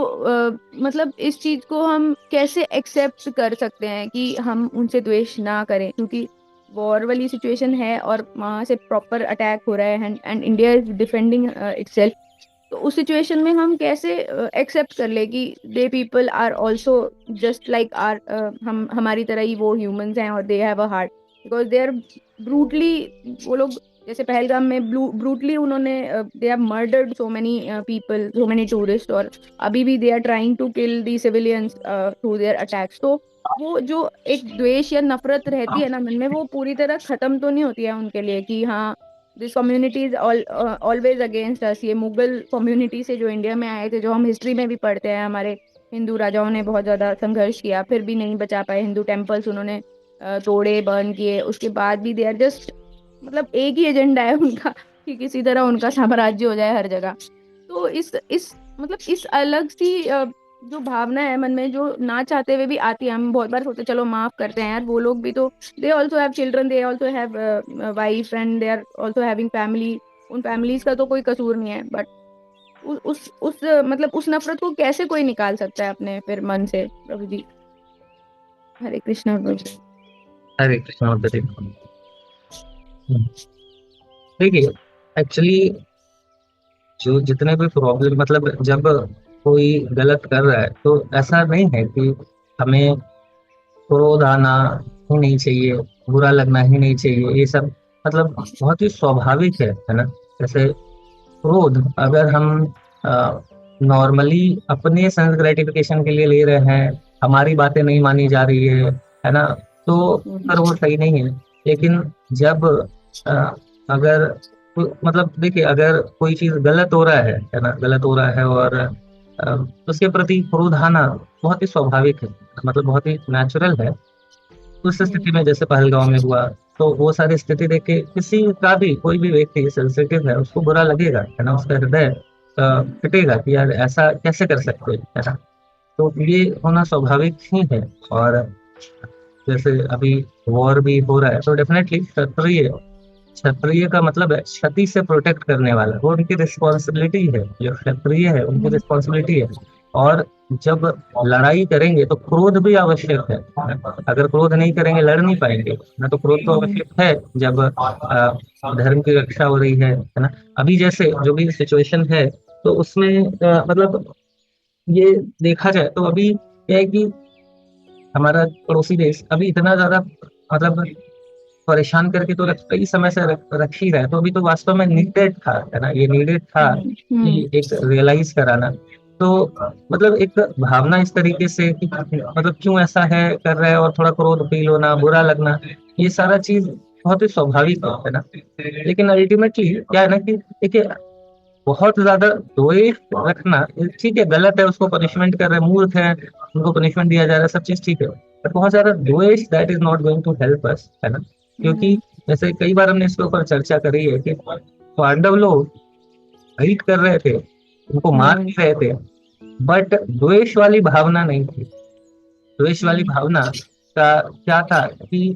मतलब इस चीज को हम कैसे एक्सेप्ट कर सकते हैं कि हम उनसे द्वेष ना करें, क्योंकि वॉर वाली सिचुएशन है और वहां से प्रॉपर अटैक हो रहा है and India is defending itself. तो उस सिचुएशन में हम कैसे एक्सेप्ट कर ले कि they people are also just like our, हम हमारी तरह ही वो ह्यूमंस हैं और they have a heart, because they are brutally, वो लोग जैसे पहलगाम में ब्रूटली उन्होंने they have murdered so many people, so many tourist, और अभी भी they are trying to kill the civilians through their attacks. तो वो जो एक द्वेष या नफरत रहती है ना मन में, वो पूरी तरह खत्म तो नहीं होती है उनके लिए कि हाँ this community is always against us. ये मुगल कम्युनिटी से जो इंडिया में आए थे, जो हम हिस्ट्री में भी पढ़ते हैं, हमारे हिंदू राजाओं ने बहुत ज्यादा संघर्ष किया, फिर भी नहीं बचा पाए हिंदू टेम्पल्स, उन्होंने तोड़े, बर्न किए, उसके बाद भी दे आर जस्ट, मतलब एक ही एजेंडा है उनका कि किसी तरह उनका साम्राज्य हो जाए हर जगह। तो इस मतलब इस अलग सी जो भावना है मन में, जो ना चाहते हुए भी आती है, हम बहुत बार सोचते चलो माफ करते हैं यार, वो लोग भी तो they also have children, they also have wife and they are also having family, उन फैमिलीज का तो कोई कसूर नहीं है। बट उस मतलब उस नफरत को कैसे कोई निकाल सकता है अपने फिर मन से, प्रभु जी। हरे कृष्णा प्रभु जी। हरे कृष्णा माता जी। देखिए, एक्चुअली जो जितने भी प्रॉब्लम, मतलब जब कोई गलत कर रहा है तो ऐसा नहीं है कि हमें क्रोध आना ही नहीं चाहिए, बुरा लगना ही नहीं चाहिए, ये सब मतलब बहुत ही स्वाभाविक है ना। जैसे क्रोध अगर हम नॉर्मली अपने सेल्फ ग्रेटिफिकेशन के लिए ले रहे हैं, हमारी बातें नहीं मानी जा रही है ना, तो पर वो सही नहीं है। लेकिन जब अ, अगर मतलब देखिए, अगर कोई चीज गलत हो रहा है ना, गलत हो रहा है, और उसके प्रति क्रोध आना बहुत ही स्वाभाविक है, मतलब बहुत ही नेचुरल है। उस स्थिति में जैसे पहलगांव में हुआ, तो वो सारी स्थिति देख के किसी का भी, कोई भी व्यक्ति सेंसिटिव है, उसको बुरा लगेगा, है ना, उसका हृदय पिटेगा कि यार ऐसा कैसे कर सकते हैं, है ना। तो ये होना स्वाभाविक ही है। और जैसे अभी वॉर भी हो रहा है, तो डेफिनेटली क्षत्रिय, क्षत्रिय का मतलब है क्षति से प्रोटेक्ट करने वाला, वो उनकी रिस्पॉन्सिबिलिटी है, जो क्षत्रिय है उनकी रिस्पॉन्सिबिलिटी है। और जब लड़ाई करेंगे तो क्रोध भी आवश्यक है ना? अगर क्रोध नहीं करेंगे लड़ नहीं पाएंगे ना, तो क्रोध तो हम्म, आवश्यक है जब धर्म की रक्षा हो रही है ना। अभी जैसे जो भी सिचुएशन है, तो उसमें मतलब ये देखा जाए तो अभी क्या है कि हमारा पड़ोसी देश अभी इतना ज्यादा मतलब परेशान करके तो कई समय से रख ही रहा है, तो अभी तो वास्तव में नीडेड था, है ना, ये नीडेड था हम्म, कि एक रियलाइज कराना। तो मतलब एक भावना इस तरीके से कि मतलब क्यों ऐसा है कर रहा है, और थोड़ा क्रोध फील होना, बुरा लगना, ये सारा चीज बहुत ही स्वाभाविक है ना। लेकिन अल्टीमेटली क्या है ना कि देखिए, बहुत ज्यादा द्वेष रखना ये ठीक है, गलत है, उसको पनिशमेंट कर रहे हैं, मूर्ख है, उनको पनिशमेंट दिया जा रहा है, सब चीज ठीक है, बट बहुत ज्यादा द्वेष that is not going to help us, है ना। क्योंकि हम्म, जैसे कई बार हमने इसके ऊपर चर्चा करी है कि पांडव लोग फाइट कर रहे थे, उनको मार हम्म, भी रहे थे, बट द्वेष वाली भावना नहीं थी। द्वेष वाली हम्म, भावना का क्या था कि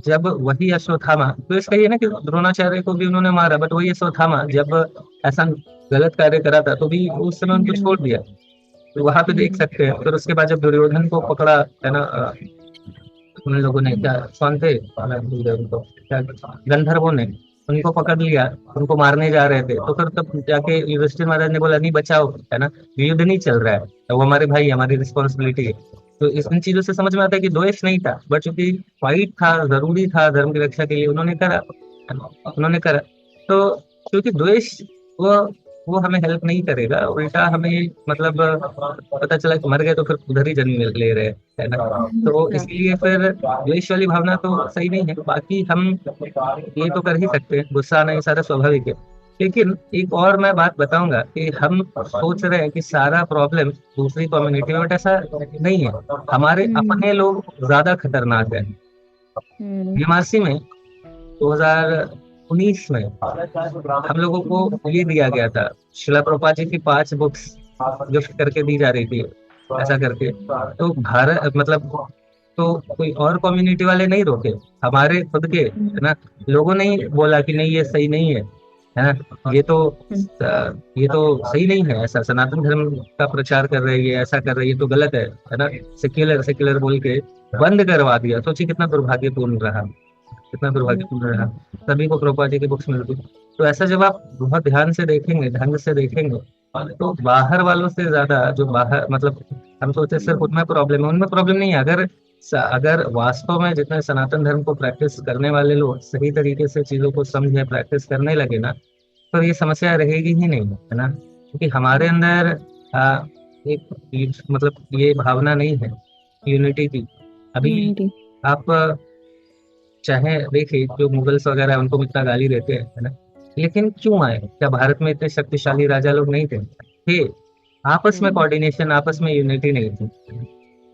जब वही अश्वत्थामा, तो इसका ये ना कि द्रोणाचार्य को भी उन्होंने मारा, बट वही अश्वत्थामा जब ऐसा गलत कार्य करा था तो भी उस समय उनको हम्म, छोड़ दिया। तो वहां पे देख हम्म, सकते हैं, फिर उसके बाद जब दुर्योधन को पकड़ा, है ना, उन लोगों ने क्या, कौन थे, मैं भूल गया उनको, क्या, गंधर्वों ने उनको पकड़ लिया, उनको मारने जा रहे थे, तो फिर तब जाके युधिष्ठिर महाराज ने बोला नहीं बचाओ, है ना, युद्ध नहीं चल रहा है, तो वो हमारे भाई, हमारी रिस्पॉन्सिबिलिटी है। तो इन चीजों से समझ में आता है कि द्वेष नहीं था, बट चूंकि फाइट था, जरूरी था धर्म की रक्षा के लिए, उन्होंने करा, है ना, उन्होंने करा। तो क्योंकि द्वेष वो वो हमें हेल्प नहीं करेगा, उल्टा हमें मतलब पता चला कि मर गए तो फिर उधर ही जन्म ले रहे हैं, है ना। तो हाँ, इसलिए फिर द्वेष वाली भावना तो सही नहीं है, बाकी हम ये तो कर ही सकते हैं, गुस्सा आना ये सारा स्वाभाविक है। लेकिन एक और मैं बात बताऊंगा कि हम सोच रहे हैं कि सारा प्रॉब्लम दूसरी कम्युनिटी में, बट ऐसा नहीं है। हमारे हम्म, अपने लोग ज्यादा खतरनाक है। हम्म, बीएमआरसी में 2019 में हम लोगों को ये दिया गया था, शिला प्रभुपाद जी की 5 बुक्स गिफ्ट करके दी जा रही थी, ऐसा करके। तो भारत मतलब, तो कोई और कम्युनिटी वाले नहीं रोके, हमारे खुद के, है ना, लोगों ने ही बोला कि नहीं ये सही नहीं है ना, ये तो सही नहीं है, ऐसा सनातन धर्म का प्रचार कर रहे हैं, ये ऐसा कर रहे हैं, ये तो गलत है ना, सेक्युलर सेक्युलर बोल के बंद करवा दिया। सोचिए कितना दुर्भाग्यपूर्ण रहा, कितना दुर्भाग्यपूर्ण रहा। सभी को प्रभुपाद जी की बुक्स मिलती। तो ऐसा जब आप बहुत ध्यान से देखेंगे, ढंग से देखेंगे, तो बाहर वालों से ज्यादा जो बाहर मतलब, हम सोचते सिर्फ उनमें प्रॉब्लम है, उनमें प्रॉब्लम नहीं है। अगर वास्तव में जितने सनातन धर्म को प्रैक्टिस करने वाले लोग सही तरीके से चीजों को समझे, प्रैक्टिस करने लगे ना, तो ये समस्या रहेगी ही नहीं, है ना। क्योंकि हमारे अंदर मतलब ये भावना नहीं है यूनिटी की। अभी यूनिटी। आप चाहे देखिए, जो मुगल्स वगैरह है उनको इतना गाली देते हैं, है ना, लेकिन क्यों आए? क्या भारत में इतने शक्तिशाली राजा लोग नहीं थे? आपस में हम्म, कोऑर्डिनेशन, आपस में यूनिटी नहीं थी,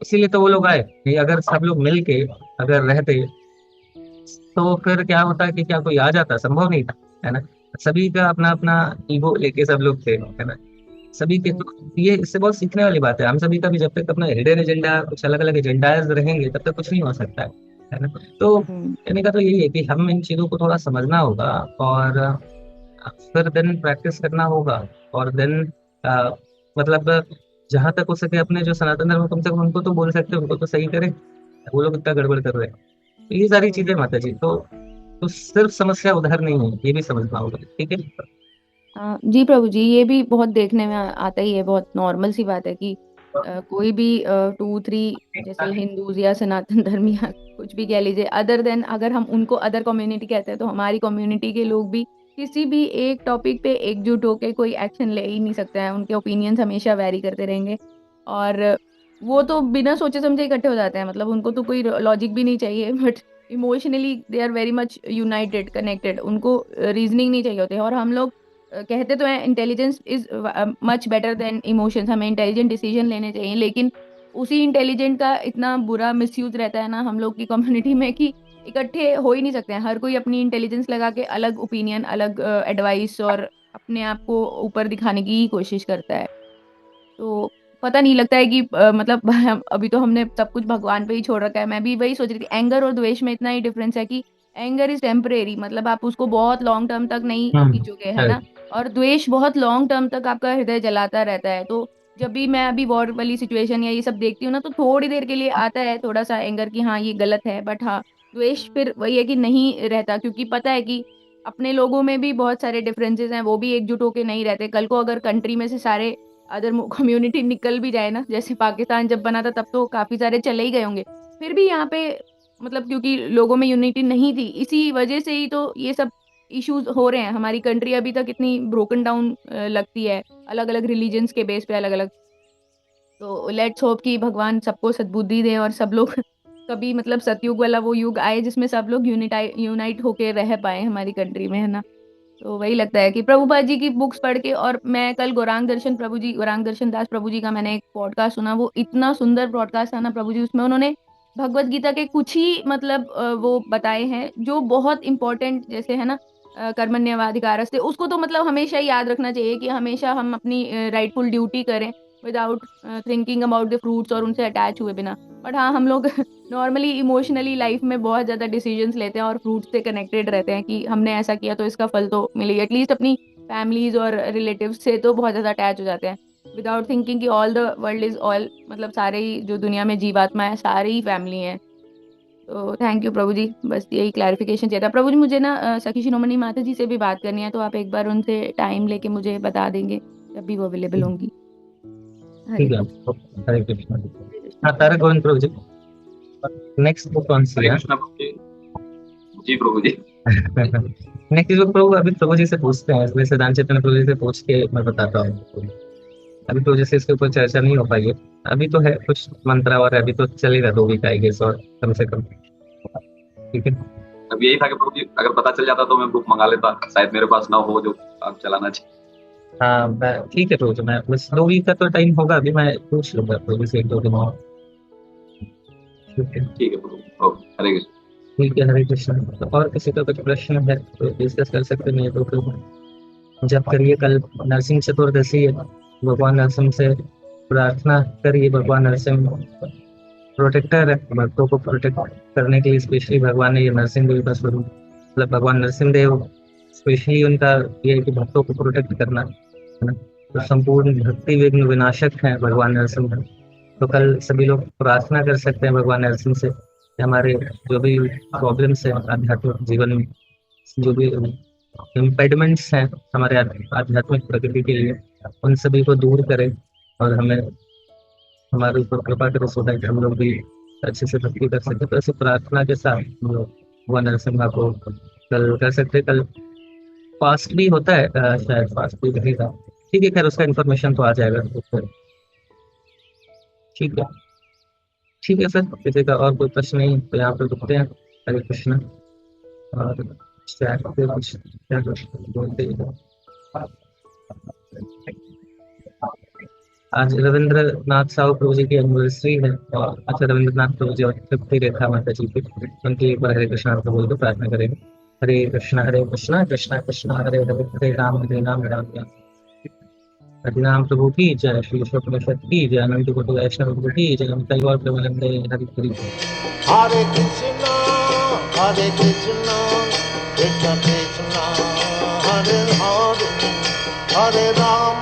इसीलिए तो वो लोग आए। नहीं, अगर सब लोग मिल के अगर रहते, तो फिर क्या होता कि क्या कोई आ जाता? संभव नहीं था, है ना। सभी का अपना अपना ईगो लेके सब लोग थे, है ना। सभी के तो ये इससे बहुत सीखने वाली बात है। हम सभी का भी जब तक अपना हिडन एजेंडा, कुछ अलग अलग एजेंडाज रहेंगे, तब तक कुछ नहीं हो सकता है ना। तो हम्म, कहने का तो यही है कि हम इन चीजों को थोड़ा समझना होगा, और फिर देन प्रैक्टिस करना होगा, और देन मतलब जहां तक हो सके अपने जो सनातन धर्म, कम से कम उनको तो बोल सकते हैं, उनको तो सही करें, वो लोग इतना गड़बड़ कर रहे हैं। तो ये सारी चीजें माता जी, तो सिर्फ समस्या उधर नहीं है, ये भी समझना होगा, ठीक है। जी प्रभु जी, ये भी बहुत देखने में आता ही है, बहुत नॉर्मल सी बात है कि कोई भी 2 3 जैसे हिंदूज या सनातन धर्म या कुछ भी कह लीजिए, अदर देन अगर हम उनको अदर कम्युनिटी कहते हैं, तो हमारी कम्युनिटी के लोग भी किसी भी एक टॉपिक पे एकजुट होकर कोई एक्शन ले ही नहीं सकते हैं। उनके ओपिनियंस हमेशा वैरी करते रहेंगे, और वो तो बिना सोचे समझे इकट्ठे हो जाते हैं। मतलब उनको तो कोई लॉजिक भी नहीं चाहिए, but emotionally they are very much united connected, उनको रीजनिंग नहीं चाहिए होती। और हम लोग कहते तो हैं intelligence is much better than emotions, हमें इंटेलिजेंट डिसीजन लेने चाहिए, लेकिन उसी इंटेलिजेंट का इतना बुरा मिसयूज रहता है ना हम लोग की कम्युनिटी में, कि इकट्ठे हो ही नहीं सकते हैं। हर कोई अपनी इंटेलिजेंस लगा के अलग ओपिनियन, अलग एडवाइस और अपने आप को ऊपर दिखाने की ही कोशिश करता है। तो पता नहीं लगता है कि मतलब अभी तो हमने सब कुछ भगवान पे ही छोड़ रखा है। मैं भी वही सोच रही थी, एंगर और द्वेष में इतना ही डिफरेंस है कि एंगर इज टेम्परेरी, मतलब आप उसको बहुत लॉन्ग टर्म तक नहीं खींचोगे, है है। ना। और द्वेष बहुत लॉन्ग टर्म तक आपका हृदय जलाता रहता है। तो जब भी मैं अभी वॉर वाली सिचुएशन या ये सब देखती हूँ ना, तो थोड़ी देर के लिए आता है थोड़ा सा एंगर कि हाँ ये गलत है, बट हाँ द्वेष फिर वही है कि नहीं रहता, क्योंकि पता है कि अपने लोगों में भी बहुत सारे डिफरेंसेस हैं, वो भी एकजुट होके नहीं रहते। कल को अगर कंट्री में से सारे अदर कम्युनिटी निकल भी जाए ना, जैसे पाकिस्तान जब बना था तब तो काफी सारे चले ही गए होंगे, फिर भी यहाँ पे मतलब क्योंकि लोगों में यूनिटी नहीं थी, इसी वजह से ही तो ये सब इश्यूज हो रहे हैं। हमारी कंट्री अभी तक इतनी ब्रोकन डाउन लगती है, अलग अलग रिलीजन्स के बेस पे अलग अलग। तो लेट्स होप कि भगवान सबको सद्बुद्धि दे और सब लोग कभी मतलब सतयुग वाला वो युग आए जिसमें सब लोग यूनाइट होके रह पाए हमारी कंट्री में, है ना। तो वही लगता है कि प्रभुपाद जी की बुक्स पढ़ के, और मैं कल गौरांग दर्शन दास प्रभु जी का मैंने एक पॉडकास्ट सुना, वो इतना सुंदर पॉडकास्ट था ना प्रभु जी, उसमें उन्होंने भगवत गीता के कुछ ही मतलब वो बताए हैं जो बहुत इंपॉर्टेंट, जैसे है ना कर्मण्येवाधिकारस्ते, उसको तो मतलब हमेशा ही याद रखना चाहिए कि हमेशा हम अपनी राइटफुल ड्यूटी करें without thinking about the fruits और उनसे अटैच हुए बिना। बट हाँ हम लोग नॉर्मली इमोशनली लाइफ में बहुत ज़्यादा डिसीजंस लेते हैं और फ्रूट्स से कनेक्टेड रहते हैं कि हमने ऐसा किया तो इसका फल तो मिलेगा, एटलीस्ट अपनी फैमिलीज और रिलेटिव्स से तो बहुत ज़्यादा अटैच हो जाते हैं विदाउट थिंकिंग कि all the world is all, मतलब सारे ही जो दुनिया में जीवात्मा है सारे ही फैमिली हैं। तो थैंक यू प्रभु जी, बस यही क्लैरिफिकेशन चाहिए था। प्रभु जी मुझे ना सखी शिरोमणि माता जी से भी बात करनी है, तो आप एक बार उनसे टाइम लेके मुझे बता देंगे जब भी वो अवेलेबल होंगी। हरे ठीक है। कृष्ण। हरे कृष्ण। हरे कृष्ण हाँ, प्रभु तारा जी। गोविंद प्रभु जी, नेक्स्ट बुक कौन सी हरे है? कृष्णा प्रभु जी। जी प्रभु जी। नेक्स्ट बुक प्रभु अभी प्रभु जी से पूछते हैं, इसलिए सिद्धांत चैतन्य प्रभु जी से पूछ के मैं बताता हूँ। अभी प्रभु जी से इसके ऊपर चर्चा नहीं हो पाई है। अभी तो है कुछ मंत्रा और अभी तो चलेगा 2 वीक आई गेस, और कम से कम। ठीक है। अब यही था कि प्रभु जी अगर पता चल जाता तो मैं बुक मंगा लेता, शायद मेरे पास ना हो जो आप चलाना चाहिए। हाँ ठीक है प्रभु जी, मैं बस 2 वीक का तो टाइम होगा, अभी मैं पूछ लूंगा प्रभु जी से 1-2 दिन और। ठीक है। ठीक है प्रभु। ओके, हरे कृष्ण। ठीक है, हरे कृष्ण। तो और किसी का कुछ प्रश्न है तो डिस्कस कर सकते हैं, नहीं तो फिर जब करिए। कल नरसिंह चतुर्दशी है, भगवान नरसिंह से प्रार्थना करिए। भगवान नरसिंह प्रोटेक्टर है, भक्तों को प्रोटेक्ट करने के लिए स्पेशली भगवान ने ये नरसिंह देव का स्वरूप, मतलब भगवान नरसिंह देव स्पेशली उनका ये है कि भक्तों को प्रोटेक्ट करना, है ना। तो संपूर्ण भक्ति विघ्न विनाशक है भगवान नरसिंह। तो कल सभी लोग प्रार्थना कर सकते हैं भगवान नरसिंह से कि हमारे जो भी प्रॉब्लम्स हैं आध्यात्मिक जीवन में, जो भी इम्पेडिमेंट्स हैं हमारे आध्यात्मिक प्रगति के लिए, उन सभी को दूर करें और हमें हमारे ऊपर कृपा करें, सो दैट हम लोग भी अच्छे से भक्ति कर सकते। तो ऐसी प्रार्थना के साथ हम लोग भगवान नरसिम्हा को कल कर सकते। कल फास्ट भी होता है, शायद फास्ट भी रहेगा। ठीक है, खैर उसका इन्फॉर्मेशन तो आ जाएगा तो फिर ठीक है। ठीक है सर, किसी का और कोई प्रश्न नहीं तो यहाँ पे रुकते हैं। हरे कृष्ण। और शायद फिर कुछ क्या बोलते हैं। आज रविंद्रनाथ साहू प्रभु जी की एनिवर्सरी है, और अच्छा रविंद्रनाथ प्रभु जी और तृप्ति रेखा माता जी की, उनके एक बार हरे कृष्ण प्रभु को प्रार्थना करेंगे। हरे कृष्ण कृष्ण कृष्ण हरे हरे, हरे राम राम राम। हरि नाम प्रभु की जय, श्री विश्वोपनिषद की जय, अनंत कोटि वैष्णव प्रभु की जय, कई प्रेमानंदे हरि हरि। हरे कृष्ण कृष्ण कृष्ण हरे हरे, हरे राम